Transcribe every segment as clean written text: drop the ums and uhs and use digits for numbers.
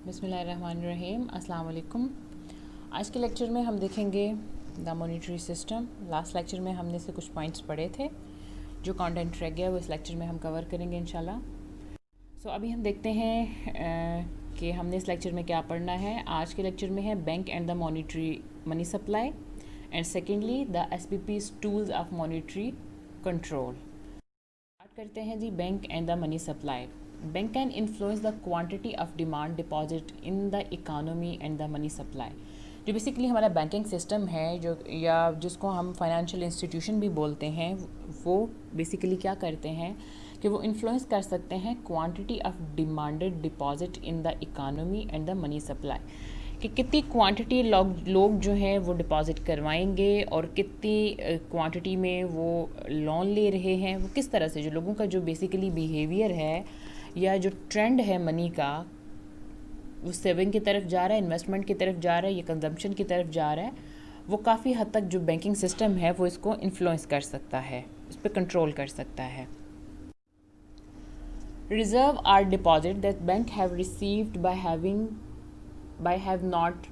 बिस्मिल्लाहिर्रहमानिर्रहीम, अस्सलाम वालेकुम। आज के लेक्चर में हम देखेंगे the monetary system. Last lecture में हमने से कुछ पॉइंट्स पढ़े थे, जो कंटेंट रह गया वो इस लेक्चर में हम कवर करेंगे इंशाल्लाह। अभी हम देखते हैं कि हमने इस लेक्चर में क्या पढ़ना है। आज के लेक्चर में है bank and the monetary money supply and secondly the SPP's tools of monetary control. Start करते हैं जी, bank and the money supply. Bank can influence the quantity of demand deposit in the economy and the money supply. जो basically हमारा banking system है, जो या जिसको हम फाइनेंशियल इंस्टीट्यूशन भी बोलते हैं, वो बेसिकली क्या करते हैं कि वो इन्फ्लुएंस कर सकते हैं quantity of demanded deposit in the economy and the money supply, कि कितनी क्वांटिटी लोग जो हैं वो डिपॉज़िट करवाएंगे और कितनी क्वांटिटी में वो लोन ले रहे हैं। वो किस तरह से जो लोगों का जो बेसिकली बिहेवियर है या जो ट्रेंड है मनी का, वो सेविंग की तरफ जा रहा है, इन्वेस्टमेंट की तरफ जा रहा है या कंजम्पशन की तरफ जा रहा है, वो काफ़ी हद तक जो बैंकिंग सिस्टम है वो इसको इन्फ्लुएंस कर सकता है, इस पर कंट्रोल कर सकता है। Reserve are deposit that bank have received by have not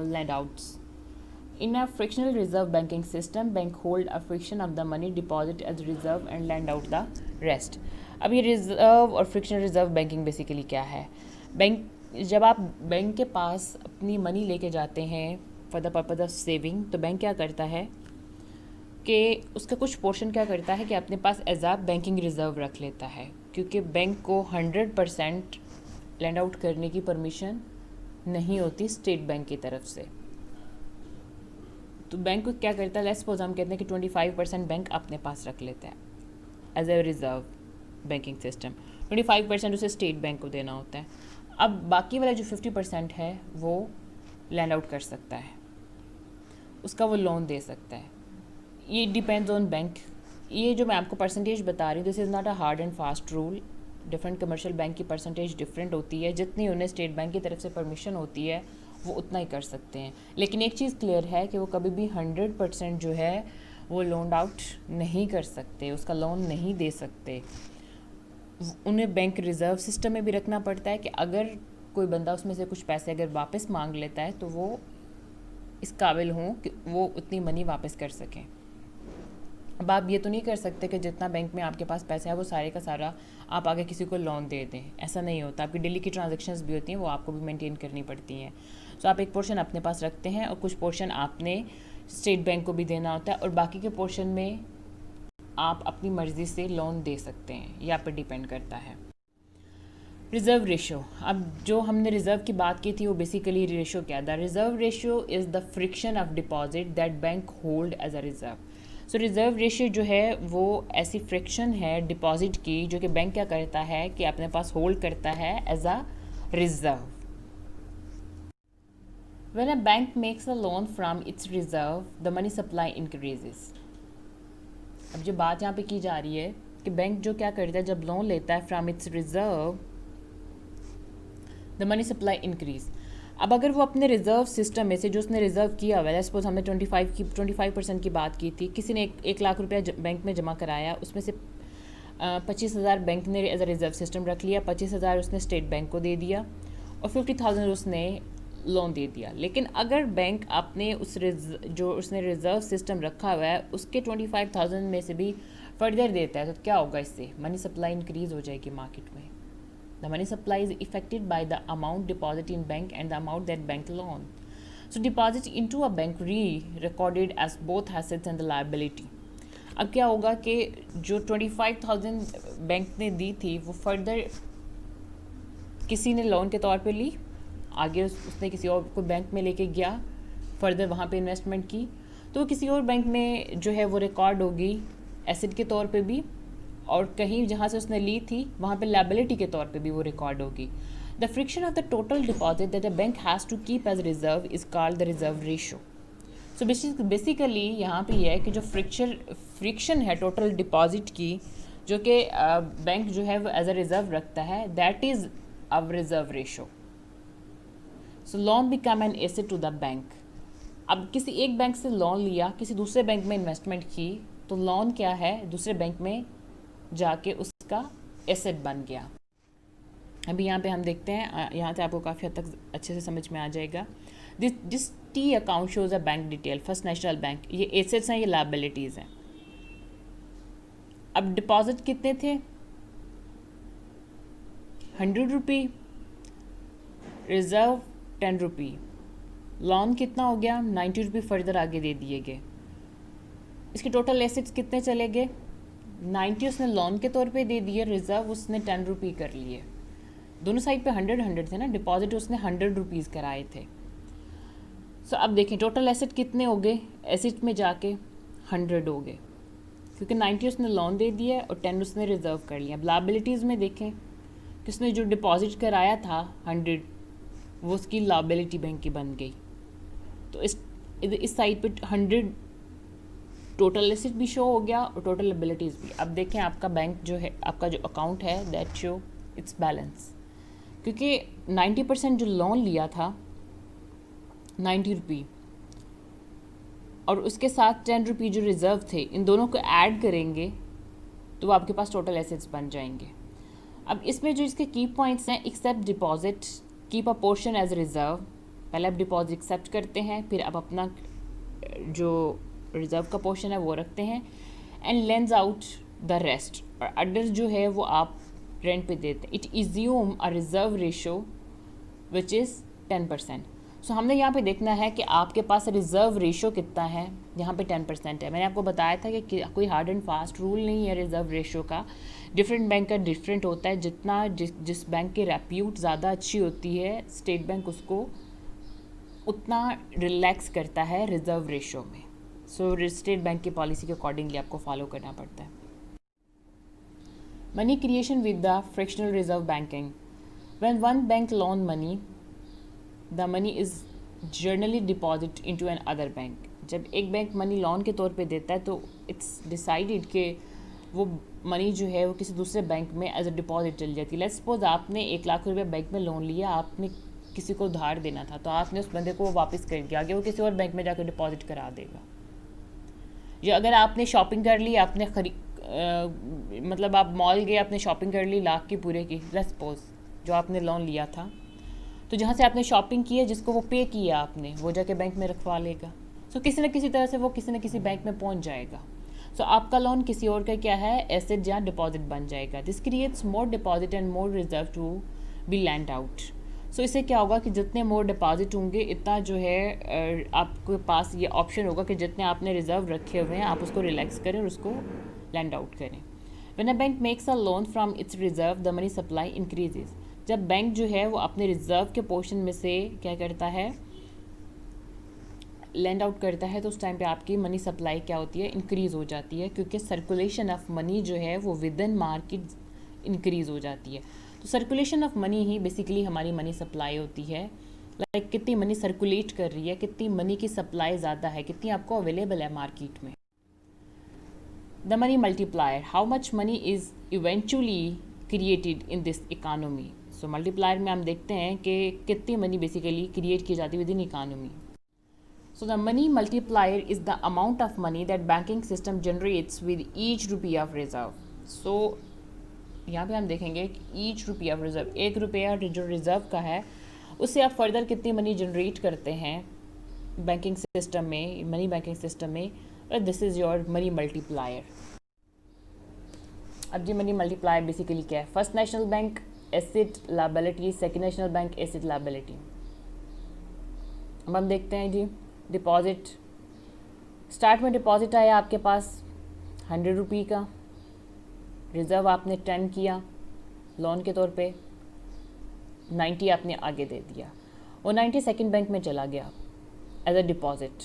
lent outs. In a fractional reserve banking system, bank hold a fraction of the money deposit as reserve and lend out the rest. अब ये reserve और frictional reserve banking basically क्या है? Bank, जब आप bank के पास अपनी money लेके जाते हैं for the purpose of saving, तो बैंक क्या करता है कि उसका कुछ पोर्शन क्या करता है कि अपने पास एज आ बैंकिंग रिजर्व रख लेता है, क्योंकि बैंक को 100% लैंड आउट करने की परमिशन नहीं होती स्टेट बैंक की तरफ से। तो बैंक को क्या करता है, लेट्स सपोज हम कहते हैं कि 25% बैंक अपने पास रख लेता है as a reserve banking system, 25% उसे स्टेट बैंक को देना होता है। अब बाकी वाला जो 50% है वो लैंड आउट कर सकता है, उसका वो लोन दे सकता है। ये डिपेंड्स ऑन बैंक। ये जो मैं आपको परसेंटेज बता रही हूँ, this is not a hard and fast rule. Different commercial bank की परसेंटेज डिफरेंट होती है, जितनी उन्हें स्टेट बैंक की तरफ से परमिशन होती है वो उतना ही कर सकते हैं। लेकिन एक चीज़ क्लियर है कि वो कभी भी 100% जो है वो लोन आउट नहीं कर सकते, उसका लोन नहीं दे सकते। उन्हें बैंक रिज़र्व सिस्टम में भी रखना पड़ता है कि अगर कोई बंदा उसमें से कुछ पैसे अगर वापस मांग लेता है तो वो इस काबिल हों कि वो उतनी मनी वापस कर सकें। अब आप ये तो नहीं कर सकते कि जितना बैंक में आपके पास पैसा है वो सारे का सारा आप आगे किसी को लोन दे दें, ऐसा नहीं होता। आपकी डेली की ट्रांजैक्शंस भी होती हैं, वो आपको भी मेंटेन करनी पड़ती हैं। सो आप एक पोर्शन अपने पास रखते हैं और कुछ पोर्शन आपने स्टेट बैंक को भी देना होता है, और बाकी के पोर्शन में आप अपनी मर्ज़ी से लोन दे सकते हैं, ये आप पर डिपेंड करता है। रिज़र्व रेशो, अब जो हमने रिज़र्व की बात की थी वो बेसिकली रेशो क्या था? Reserve ratio is the fraction of deposit that bank hold as a reserve. So reserve ratio जो है वो ऐसी फ्रिक्शन है डिपॉजिट की जो कि बैंक क्या करता है कि अपने पास होल्ड करता है as a reserve. When a bank makes a loan from its reserve the money supply increases. अब जो बात यहाँ पे की जा रही है कि बैंक जो क्या करता है, जब लोन लेता है from its reserve the money supply increase. अब अगर वो अपने रिज़र्व सिस्टम में से जो उसने रिज़र्व किया हुआ है, सपोज हमने 25% की बात की थी, किसी ने 1 लाख रुपया बैंक में जमा कराया, उसमें से 25,000 बैंक ने एज अ रिज़र्व सिस्टम रख लिया, 25,000 उसने स्टेट बैंक को दे दिया और 50,000 उसने लोन दे दिया। लेकिन अगर बैंक अपने जो उसने रिज़र्व सिस्टम रखा हुआ है उसके 25,000 में से भी फर्दर देता है, तो क्या होगा? इससे मनी सप्लाई इंक्रीज़ हो जाएगी मार्केट में। The money supply is affected by the amount deposited in bank and the amount that bank loan. So deposit into a bank recorded as both assets and the liability. अब क्या होगा कि जो 25,000 bank ने दी थी वो further किसी ने लोन के तौर पे ली, आगे उसने किसी और को बैंक में लेके गया, फर्दर वहाँ पे इन्वेस्टमेंट की, तो वो किसी और बैंक में जो है वो रिकॉर्ड होगी एसेट के तौर पे भी, और कहीं जहाँ से उसने ली थी वहाँ पे लायबिलिटी के तौर पे भी वो रिकॉर्ड होगी। The fraction of the total deposit that the bank has to keep as reserve is called the reserve ratio. So basically यहाँ पे ये है कि जो फ्रिक्शन है टोटल डिपॉजिट की, जो कि बैंक जो है वो एज अ रिजर्व रखता है, that is our reserve ratio. So loan become an asset to the bank. अब किसी एक बैंक से लोन लिया, किसी दूसरे बैंक में इन्वेस्टमेंट की, तो लोन क्या है, दूसरे बैंक में जाके उसका एसेट बन गया। अभी यहाँ पे हम देखते हैं, यहाँ से आपको काफ़ी हद तक अच्छे से समझ में आ जाएगा। This T account shows a bank detail, first national bank, ये एसेट्स हैं, ये लायबिलिटीज़ हैं। अब डिपॉजिट कितने थे, 100 रुपी, रिजर्व 10 रुपी, लोन कितना हो गया 90 रुपी फर्दर आगे दे दिए गए। इसके टोटल एसेट्स कितने चले गए, 90 उसने लोन के तौर पे दे दिए, रिजर्व उसने 10 रुपी कर लिए। दोनों साइड पे 100 थे ना, डिपॉजिट उसने 100 रुपीज़ कराए थे। सो अब देखें टोटल एसेट कितने हो गए, एसेट में जाके 100 हो गए, क्योंकि 90 उसने लोन दे दिया और 10 उसने रिजर्व कर लिया। अब लायबिलिटीज़ में देखें कि उसने जो डिपॉजिट कराया था 100, वो उसकी लायबिलिटी बैंक की बन गई। तो इस साइड पे 100 टोटल एसेट भी शो हो गया और टोटल लायबिलिटीज़ भी। अब देखें आपका बैंक जो है, आपका जो अकाउंट है, दैट शो इट्स बैलेंस, क्योंकि 90% जो लोन लिया था 90 रुपी और उसके साथ 10 रुपी जो रिज़र्व थे, इन दोनों को ऐड करेंगे तो वो आपके पास टोटल एसेट्स बन जाएंगे। अब इसमें जो इसके की पॉइंट्स हैं, accept deposit, keep a portion as reserve. पहले आप डिपॉजिट एक्सेप्ट करते हैं, फिर आप अपना जो रिज़र्व का पोर्शन है वो रखते हैं, and lens out the rest, और अदर जो है वो आप रेंट पे देते हैं। It assume a reserve ratio which is 10%। सो हमने यहाँ पे देखना है कि आपके पास रिज़र्व रेशो कितना है, यहाँ पे 10% है। मैंने आपको बताया था कि कोई हार्ड एंड फास्ट रूल नहीं है रिज़र्व रेशो का, डिफरेंट बैंक का डिफरेंट होता है। जितना जिस बैंक की रेप्यूट ज़्यादा अच्छी होती है, स्टेट बैंक उसको उतना रिलैक्स करता है रिज़र्व रेशो में। सो स्टेट बैंक की पॉलिसी के अकॉर्डिंगली आपको फॉलो करना पड़ता है। Money creation with the fractional reserve banking, when one bank loan money, the money is generally deposit into another bank. जब एक बैंक मनी लोन के तौर पे देता है तो इट्स डिसाइडेड कि वो मनी जो है वो किसी दूसरे बैंक में एज अ डिपॉजिट चल जाती है। लेट्स सपोज आपने 1 लाख रुपये बैंक में लोन लिया, आपने किसी को उधार देना था, तो आपने उस बंदे को वापस कर दिया, आगे वो किसी और बैंक में जाकर डिपॉजिट करा देगा। या अगर आपने शॉपिंग कर ली, आपने मतलब आप मॉल गए, आपने शॉपिंग कर ली लाख की पूरे की, लेट्स सपोज जो आपने लोन लिया था, तो जहाँ से आपने शॉपिंग की है, जिसको वो पे किया आपने, वो जाके बैंक में रखवा लेगा। सो किसी न किसी तरह से वो किसी न किसी बैंक में पहुँच जाएगा। सो आपका लोन किसी और का क्या है, एसेट या डिपॉजिट बन जाएगा। This creates more deposit and more reserve to be lend out. So इससे क्या होगा कि जितने मोर डिपॉजिट होंगे, इतना जो है आपके पास ये ऑप्शन होगा कि जितने आपने रिजर्व रखे हुए हैं आप उसको रिलैक्स करें और उसको लैंड आउट करें। When a bank makes a loan from it's reserve, the money supply increases. जब बैंक जो है वो अपने रिजर्व के पोर्शन में से क्या करता है, लैंड आउट करता है, तो उस टाइम पे आपकी मनी सप्लाई क्या होती है, इंक्रीज़ हो जाती है, क्योंकि सर्कुलेशन ऑफ मनी जो है वो विद इन मार्केट इंक्रीज़ हो जाती है। तो circulation of money he basically हमारी मनी सप्लाई होती है। लाइक कितनी मनी सर्कुलेट कर रही है, कितनी मनी की सप्लाई ज़्यादा है, कितनी आपको अवेलेबल है मार्केट में। The money multiplier, how much money is eventually created in this economy. So multiplier में हम देखते हैं कि कितनी मनी बेसिकली क्रिएट की जाती है with in economy. So the money multiplier is the amount of money that banking system generates with each rupee of reserve. So यहाँ पे हम देखेंगे कि each rupee of reserve, 1 रुपया जो रिजर्व का है, उससे आप फर्दर कितनी मनी जनरेट करते हैं बैंकिंग सिस्टम में, मनी बैंकिंग सिस्टम में, और this is your money multiplier. अब जी मनी मल्टीप्लायर बेसिकली क्या है, first national bank asset liability, second national bank asset liability. अब हम देखते हैं जी डिपॉजिट। स्टार्ट में डिपॉजिट आया आपके पास 100 रुपी का, रिज़र्व आपने 10 किया लोन के तौर पे, 90 आपने आगे दे दिया, वो 90 सेकेंड बैंक में चला गया एज अ डिपॉजिट।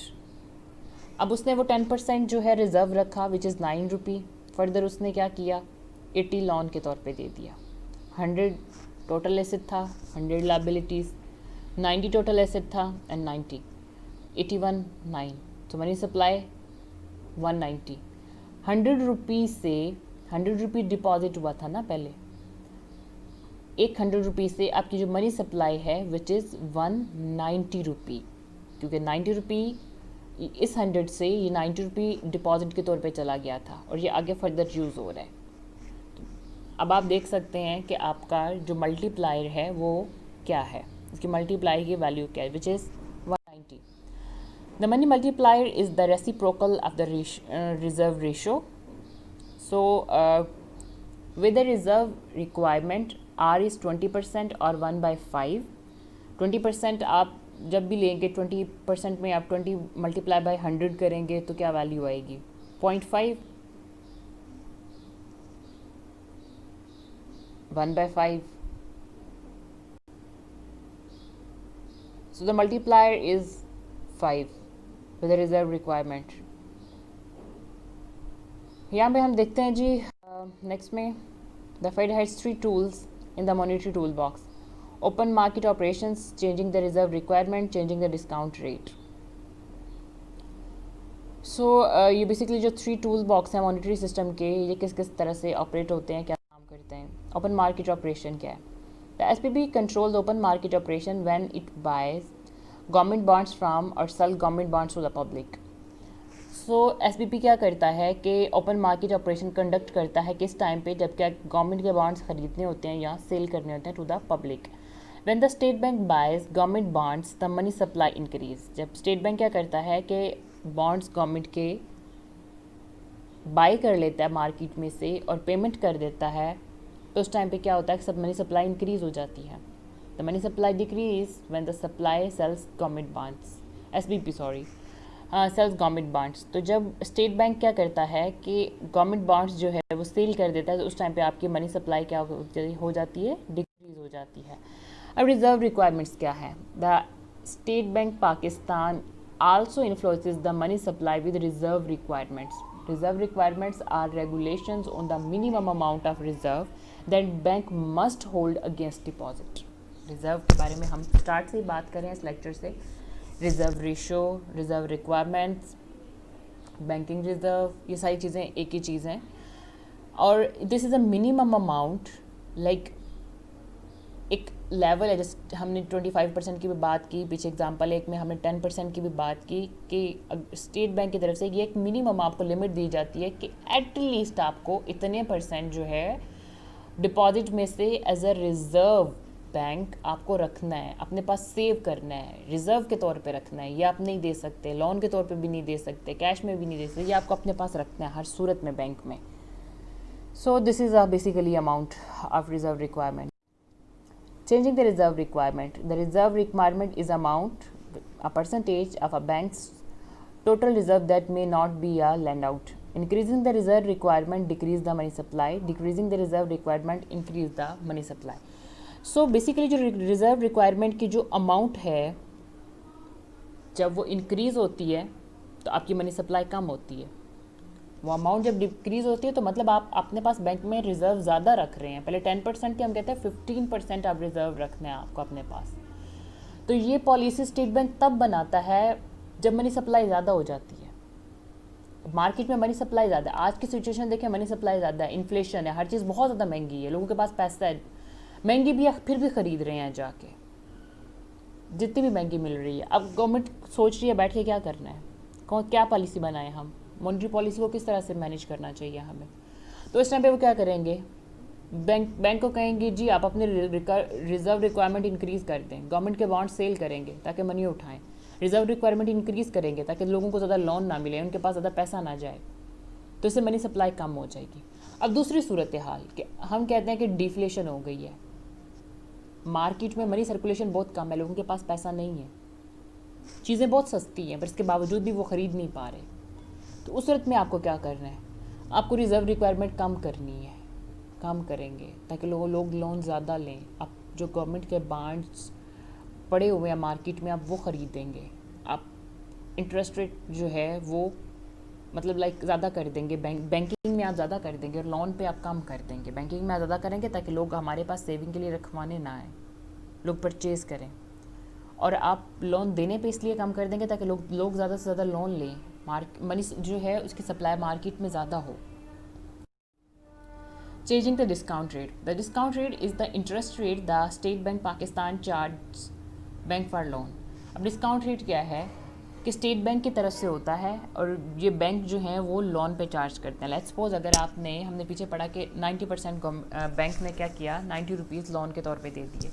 अब उसने वो 10% जो है रिज़र्व रखा विच इज़ 9 रुपी, फर्दर उसने क्या किया, 80 लोन के तौर पे दे दिया। 100 टोटल एसेट था, 100 लायबिलिटीज़, 90 टोटल एसेट था एंड 90, 81, 9। तो मनी सप्लाई 190। 100 रुपी से 100 रुपी डिपॉजिट हुआ था ना पहले, एक 100 रुपी से आपकी जो मनी सप्लाई है विच इज़ 190 रुपी, क्योंकि 90 रुपी इस 100 से ये 90 रुपी डिपॉजिट के तौर पे चला गया था और ये आगे फर्दर यूज़ हो रहा है। अब आप देख सकते हैं कि आपका जो मल्टीप्लायर है वो क्या है, इसकी मल्टीप्लायर की वैल्यू क्या है, which is 190. The money multiplier is the reciprocal of the reserve ratio. So with the reserve requirement R is 20% और 1/5. 20% आप जब भी लेंगे 20% में आप 20 मल्टीप्लाई बाई 100 करेंगे तो क्या वैल्यू आएगी 0.5. 1/5. So the multiplier is 5 with the reserve requirement. यहाँ पे हम देखते हैं जी नेक्स्ट में the Fed has 3 tools in the monetary toolbox. Open market operations, changing the reserve requirement, changing the discount rate. So ये बेसिकली जो 3 टूल बॉक्स हैं मॉनेटरी सिस्टम के, ये किस किस तरह से ऑपरेट होते हैं, क्या काम करते हैं. ओपन मार्केट ऑपरेशन क्या है. The SPB control the open market operation when it buys government bonds from और sell government bonds to the public. So SPB क्या करता है कि ओपन मार्केट ऑपरेशन कंडक्ट करता है किस टाइम पे, जब क्या गवर्नमेंट के बॉन्ड्स खरीदने होते हैं या सेल करने होते हैं to the public. When the state bank buys government bonds the money supply increase. जब स्टेट बैंक क्या करता है कि बॉन्ड्स गवर्नमेंट के बाई कर लेता है मार्केट में से और पेमेंट कर देता है, तो उस टाइम पे क्या होता है, सब मनी सप्लाई इंक्रीज हो जाती है. The money supply decrease when the supply sales government bonds. SPB sales government bonds. तो जब स्टेट बैंक क्या करता है कि गवर्नमेंट बॉन्ड्स जो है वो सेल कर देता है, तो उस टाइम पे आपकी मनी सप्लाई क्या हो जाती है, डिक्रीज हो जाती है. अब रिजर्व रिक्वायरमेंट्स क्या है. The state bank Pakistan also influences the money supply with reserve requirements. Reserve requirements are regulations on the minimum amount of reserve that bank must hold against deposit. Reserve के बारे में हम स्टार्ट से ही बात करें इस लेक्चर से. Reserve ratio, reserve requirements, banking reserve, ये सारी चीज़ें एक ही चीज़ हैं. और this is a minimum amount, like एक लेवल है. जैसे हमने 25% की भी बात की पीछे एग्जांपल एक में, हमने 10% की भी बात की कि स्टेट बैंक की तरफ से ये एक मिनिमम आपको लिमिट दी जाती है कि एटलीस्ट आपको इतने % जो है डिपॉजिट में से एज अ रिज़र्व बैंक आपको रखना है, अपने पास सेव करना है, रिज़र्व के तौर पे रखना है. ये आप नहीं दे सकते, लोन के तौर पे भी नहीं दे सकते, कैश में भी नहीं दे सकते, ये आपको अपने पास रखना है हर सूरत में बैंक में. So this is basically amount of reserve requirement. Changing the reserve requirement. The reserve requirement is amount, a percentage of a bank's total reserve that may not be a lend out. Increasing the reserve requirement decrease the money supply. Decreasing the reserve requirement increase the money supply. So basically जो reserve requirement की जो amount है, जब वो increase होती है तो आपकी money supply कम होती है. वो अमाउंट जब डिक्रीज़ होती है तो मतलब आप अपने पास बैंक में रिज़र्व ज़्यादा रख रहे हैं. पहले 10% की हम कहते हैं 15% आप रिज़र्व रखना है आपको अपने पास. तो ये पॉलिसी स्टेट बैंक तब बनाता है जब मनी सप्लाई ज़्यादा हो जाती है. मार्केट में मनी सप्लाई ज़्यादा है. आज की सिचुएशन देखें, मनी सप्लाई ज़्यादा है, इन्फ्लेशन है, हर चीज़ बहुत ज़्यादा महंगी है, लोगों के पास पैसा है, महंगी भी है फिर भी ख़रीद रहे हैं जाके, जितनी भी महंगी मिल रही है. अब गवर्नमेंट सोच रही है बैठ के क्या करना है, क्या पॉलिसी बनाएं हम, मॉनेटरी पॉलिसी को किस तरह से मैनेज करना चाहिए हमें. तो इस टाइम पे वो क्या करेंगे, बैंक को कहेंगे जी आप अपने रिजर्व रिक्वायरमेंट इंक्रीज़ कर दें, गवर्नमेंट के बॉन्ड सेल करेंगे ताकि मनी उठाएं, रिजर्व रिक्वायरमेंट इंक्रीज़ करेंगे ताकि लोगों को ज़्यादा लोन ना मिले, उनके पास ज़्यादा पैसा ना जाए, तो इससे मनी सप्लाई कम हो जाएगी. अब दूसरी सूरत हाल कि हम कहते हैं कि डिफ्लेशन हो गई है, मार्केट में मनी सर्कुलेशन बहुत कम है, लोगों के पास पैसा नहीं है, चीज़ें बहुत सस्ती हैं पर इसके बावजूद भी वो ख़रीद नहीं पा रहे. तो उस सूरत में आपको क्या करना है, आपको रिज़र्व रिक्वायरमेंट कम करनी है, कम करेंगे ताकि लोग लोन ज़्यादा लें. आप जो गवर्नमेंट के बॉन्ड्स पड़े हुए हैं मार्केट में आप वो ख़रीदेंगे, आप इंटरेस्ट रेट जो है वो मतलब लाइक ज़्यादा कर देंगे, बैंकिंग में आप ज़्यादा कर देंगे और लोन पे आप कम कर देंगे. बैंकिंग में आप ज़्यादा करेंगे ताकि लोग हमारे पास सेविंग के लिए रखवाने ना आए, लोग परचेज़ करें. और आप लोन देने पे इसलिए कम कर देंगे ताकि लोग ज़्यादा से ज़्यादा लोन लें, मनी जो है उसकी सप्लाई मार्केट में ज़्यादा हो. Changing the discount rate. The discount rate is the interest rate the state bank Pakistan charge bank for loan. अब डिस्काउंट रेट क्या है कि स्टेट बैंक की तरफ से होता है और ये बैंक जो हैं वो लोन पे चार्ज करते हैं। लेट्स सपोज अगर हमने पीछे पढ़ा कि 90% बैंक ने क्या किया, 90 रुपीज़ लोन के तौर पे दे दिए।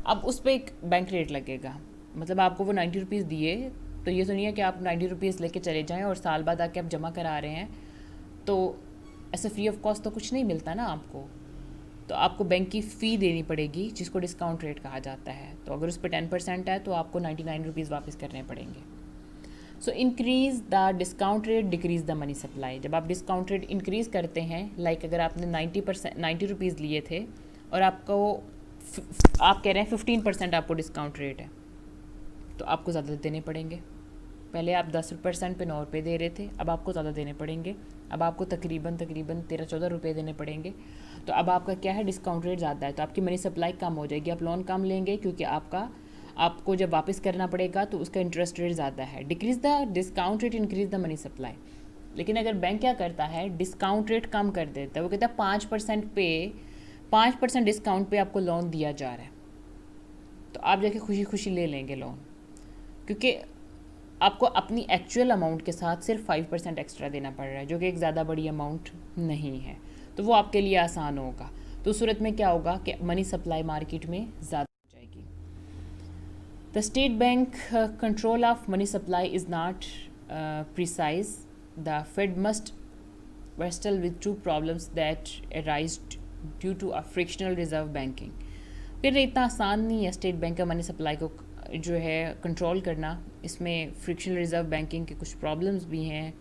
अब उस पर एक बैंक रेट लगेगा, मतलब आपको वो 90 रुपीज़ दिए, तो ये सुनिए कि आप 90 रुपीज़ लेके चले जाएँ और साल बाद आके आप जमा करा रहे हैं, तो ऐसे फ्री ऑफ कॉस्ट तो कुछ नहीं मिलता ना आपको, तो आपको बैंक की फ़ी देनी पड़ेगी जिसको डिस्काउंट रेट कहा जाता है। तो अगर उस पर 10% है तो आपको 99 रुपीज़ वापस करने पड़ेंगे। So increase the discount rate decrease the money supply. जब आप डिस्काउंट रेट इंक्रीज़ करते हैं, लाइक अगर आपने 90 रुपीज़ लिए थे और आप कह रहे हैं 15% आपको डिस्काउंट रेट है, तो आपको ज़्यादा देने पड़ेंगे। पहले आप 10% पे 9 रुपये दे रहे थे, अब आपको ज़्यादा देने पड़ेंगे। अब आपको तकरीबन 13-14 रुपये देने पड़ेंगे। तो अब आपका क्या है, डिस्काउंट रेट ज़्यादा है, तो आपकी मनी सप्लाई कम हो जाएगी, आप लोन कम लेंगे क्योंकि आपको जब वापस करना पड़ेगा तो उसका इंटरेस्ट रेट ज़्यादा है। Decrease the discount rate increase the money supply. लेकिन अगर बैंक क्या करता है, डिस्काउंट रेट कम कर देता है, वो कहता है 5% डिस्काउंट पे आपको लोन दिया जा रहा है, तो आप जाके खुशी खुशी ले लेंगे लोन, क्योंकि आपको अपनी एक्चुअल अमाउंट के साथ सिर्फ 5% एक्स्ट्रा देना पड़ रहा है, जो कि एक ज़्यादा बड़ी अमाउंट नहीं है, तो वो आपके लिए आसान होगा। तो उस सूरत में क्या होगा कि मनी सप्लाई मार्केट में ज़्यादा हो जाएगी। The state bank control of money supply is not precise. The Fed must wrestle with two problems that arise due to a frictional reserve banking। फिर इतना आसान नहीं है स्टेट बैंक का मनी सप्लाई को जो है कंट्रोल करना, इसमें फ्रिक्शनल रिजर्व बैंकिंग के कुछ प्रॉब्लम्स भी हैं।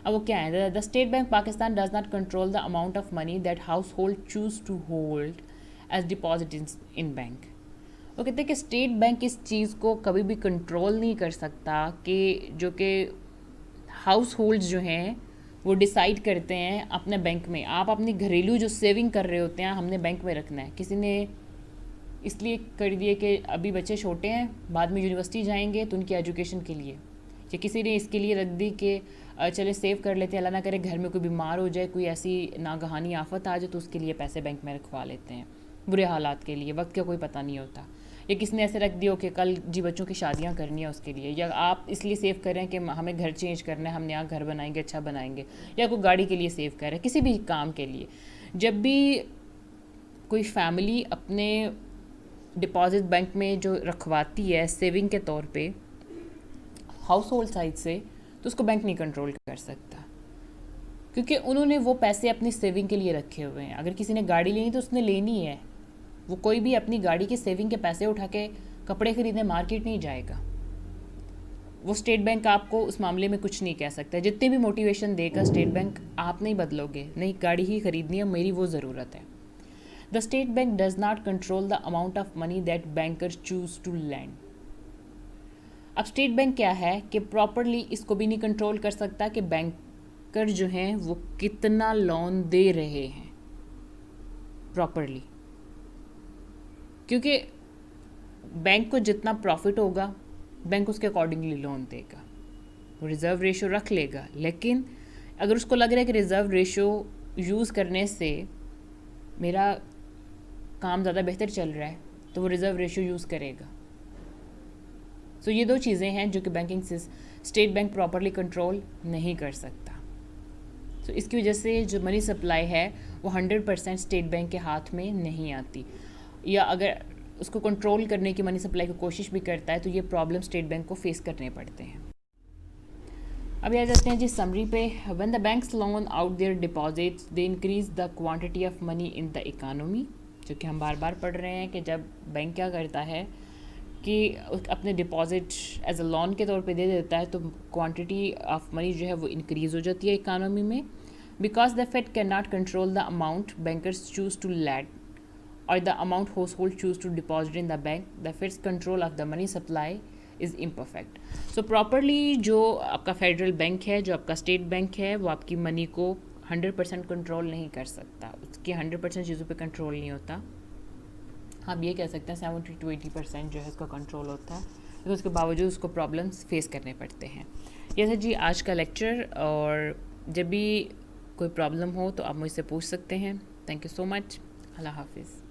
अब वो क्या है, the state bank Pakistan does not control the amount of money that household choose to hold as deposit in bank. वो कहते हैं कि स्टेट बैंक इस चीज़ को कभी भी कंट्रोल नहीं कर सकता कि जो कि हाउस होल्ड्स जो हैं वो डिसाइड करते हैं अपने बैंक में, आप अपनी घरेलू जो सेविंग कर रहे होते हैं हमने बैंक में रखना है। किसी ने इसलिए कर दिए कि अभी बच्चे छोटे हैं, बाद में यूनिवर्सिटी जाएंगे तो उनकी एजुकेशन के लिए, या किसी ने इसके लिए रख दी कि चले सेव कर लेते हैं, अल्लाह ना करे घर में कोई बीमार हो जाए, कोई ऐसी नागहानी आफत आ जाए तो उसके लिए पैसे बैंक में रखवा लेते हैं, बुरे हालात के लिए, वक्त का कोई पता नहीं होता। या किसी ने ऐसे रख दिया कि कल जी बच्चों की शादियां करनी है उसके लिए, या आप इसलिए सेव कर रहे हैं कि हमें घर चेंज करना है, हम नया घर बनाएंगे, अच्छा बनाएंगे, या कोई गाड़ी के लिए सेव कर रहे हैं, किसी भी काम के लिए। जब भी कोई फैमिली अपने डिपॉजिट बैंक में जो रखवाती है सेविंग के तौर पे हाउस होल्ड साइड से, तो उसको बैंक नहीं कंट्रोल कर सकता, क्योंकि उन्होंने वो पैसे अपनी सेविंग के लिए रखे हुए हैं। अगर किसी ने गाड़ी लेनी तो उसने लेनी है, वो कोई भी अपनी गाड़ी के सेविंग के पैसे उठा के कपड़े खरीदने मार्केट नहीं जाएगा। वो स्टेट बैंक आपको उस मामले में कुछ नहीं कह सकता। जितनी भी मोटिवेशन देगा स्टेट बैंक, आप नहीं बदलोगे, नहीं गाड़ी ही खरीदनी है, मेरी वो ज़रूरत है। The state bank does not control the amount of money that bankers choose to lend. अब स्टेट बैंक क्या है कि प्रॉपरली इसको भी नहीं कंट्रोल कर सकता कि बैंकर जो हैं वो कितना लोन दे रहे हैं प्रॉपरली, क्योंकि बैंक को जितना प्रॉफिट होगा बैंक उसके अकॉर्डिंगली लोन देगा, वो रिज़र्व रेशो रख लेगा। लेकिन अगर उसको लग रहा है कि रिज़र्व रेशो यूज़ करने से मेरा काम ज़्यादा बेहतर चल रहा है, तो वो रिज़र्व रेशो यूज़ करेगा। सो ये दो चीज़ें हैं जो कि बैंकिंग से स्टेट बैंक प्रॉपरली कंट्रोल नहीं कर सकता। सो इसकी वजह से जो मनी सप्लाई है वो 100% स्टेट बैंक के हाथ में नहीं आती, या अगर उसको कंट्रोल करने की मनी सप्लाई की कोशिश भी करता है तो ये प्रॉब्लम स्टेट बैंक को फेस करने पड़ते हैं। अब आ जाते हैं जी समरी पे। When the banks loan out their deposits they increase the quantity of money in the economy, जो कि हम बार बार पढ़ रहे हैं कि जब बैंक क्या करता है कि अपने डिपॉजिट एज अ लोन के तौर पे दे देता है तो क्वांटिटी ऑफ मनी जो है वो इंक्रीज़ हो जाती है इकानमी में। Because the Fed can not control the amount bankers choose to lend or the amount household choose to deposit in the bank, the Fed's control of the money supply is imperfect। So properly जो आपका federal bank है, जो आपका state bank है, वो आपकी money को 100% control नहीं कर सकता, उसकी 100% चीज़ों पे कंट्रोल नहीं होता। हम ये कह सकते हैं 70 to 80% जो है उसका कंट्रोल होता है, लेकिन उसके बावजूद उसको प्रॉब्लम्स फेस करने पड़ते हैं। ये था जी आज का लेक्चर, और जब भी कोई प्रॉब्लम हो तो आप मुझसे पूछ सकते हैं। Thank you so much. अल्लाह हाफिज़।